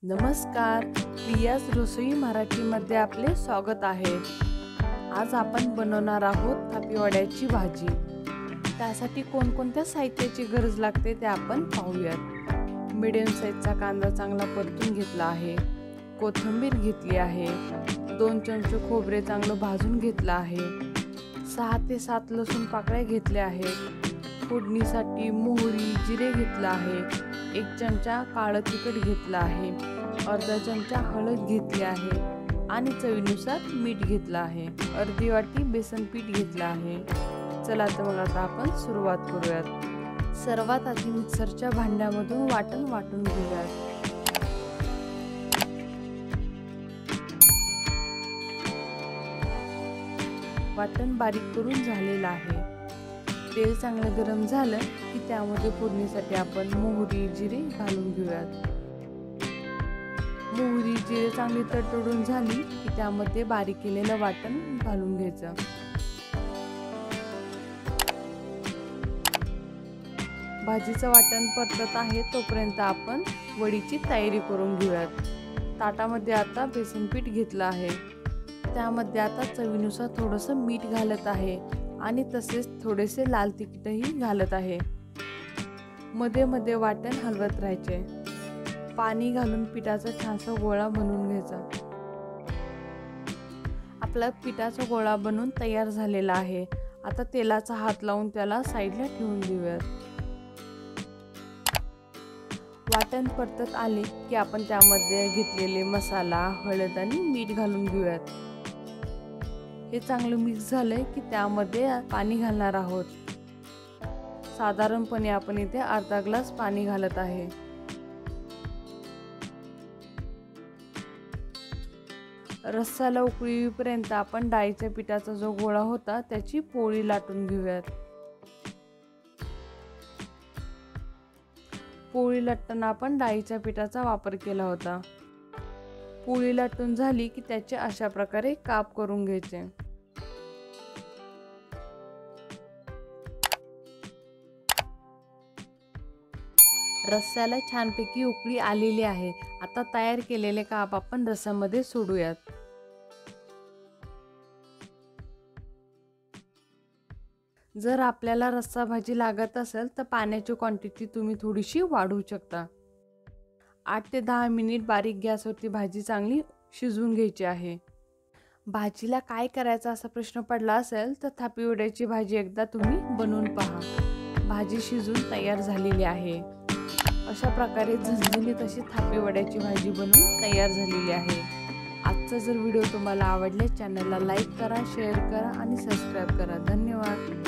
नमस्कार, प्रियाज रसोई मराठीमध्ये आपले स्वागत आहे। आज आपण बनवणार आहोत थापी वड्याची भाजी। त्यासाठी कोणकोणत्या साहित्याची गरज लागते ते आपण पाहूयात। मीडियम साईजचा कांदा चांगला परतून घेतला आहे, कोथिंबीर घेतली आहे, 2 चमचे खोबरे चांगलं भाजून घेतलं आहे, 6 ते 7 लसूण पाकळ्या घेतल्या आहेत, फोडणीसाठी मोहरी जिरे घेतला आहे, 1 चमचा काळं तिखट घेतला आहे, अर्धा चमचा हळद घेतली आहे आणि चवीनुसार मीठ घेतलं आहे, अर्धी वाटी बेसन पीठ घेतलं आहे। चला तर मग आता आपण सुरुवात करूयात। सर्वात आधी मिक्सरच्या भांड्यामधून वाटण वाटून घेऊयात। वाटण बारीक करून झालेलं आहे। तेल चांगलं गरम झालं की त्यामध्ये फोडणीसाठी आपण मोहरी जिरे घालून घेऊयात। मोहरी जिरे चांगली तडतडून झाली की त्यामध्ये बारीक केलेलं वाटण घालून घ्यायचं। भाजीचं वाटण परतत आहे तोपर्यंत आपण वडीची तयारी करून घेऊयात। ताटामध्ये आता बेसन पीठ घेतलं आहे, त्यामध्ये आता चवीनुसार थोडंसं मीठ घालत आहे आणि तसेच थोडेसे लाल तिखटही घालत आहे। मध्ये मध्ये वाटण हलवत राहायचे। पाणी घालून पिठाचा छानसा गोळा बनवून घ्यायचा। आपला पिठाचा गोळा बनवून तयार झालेला आहे। आता तेलाचा हात लावून त्याला साईडला ठेवून देऊयात। वाटण परतत आले की आपण त्यामध्ये घेतलेले मसाला, हळद आणि मीठ घालून घेऊयात। हे चांगलं मिक्स झालंय की त्यामध्ये पाणी घालणार आहोत। साधारणपणे आपण इथे अर्धा ग्लास पाणी घालत आहे। रस्स्याला उकळी येईपर्यंत आपण डाळीच्या पिठाचा जो गोळा होता त्याची पोळी लाटून घेऊयात। पोळी लाटताना आपण डाळीच्या पिठाचा वापर केला होता। पोळी लाटून झाली की त्याचे अशा प्रकारे काप करून घ्यायचे। रस्स्याला छानपैकी उकळी आलेली आहे। आता तयार केलेले काप आपण रस्स्यामध्ये सोडूयात। जर आपल्याला रस्सा भाजी लागत असेल तर पाण्याची क्वांटिटी तुम्ही थोडीशी वाढवू शकता। 8 ते 10 मिनिट बारीक गॅसवरती भाजी चांगली शिजवून घ्यायची आहे। भाजीला काय करायचं असा प्रश्न पडला असेल तर थापी वड्याची भाजी एकदा तुम्ही बनवून पहा। भाजी शिजून तयार झालेली आहे। अशा प्रकारे झणझणीत अशी थापी वड्याची भाजी बनवून तयार झालेली आहे। आजचा जर व्हिडिओ तुम्हाला आवडला चॅनलला लाईक करा, शेअर करा आणि सबस्क्राईब करा। धन्यवाद।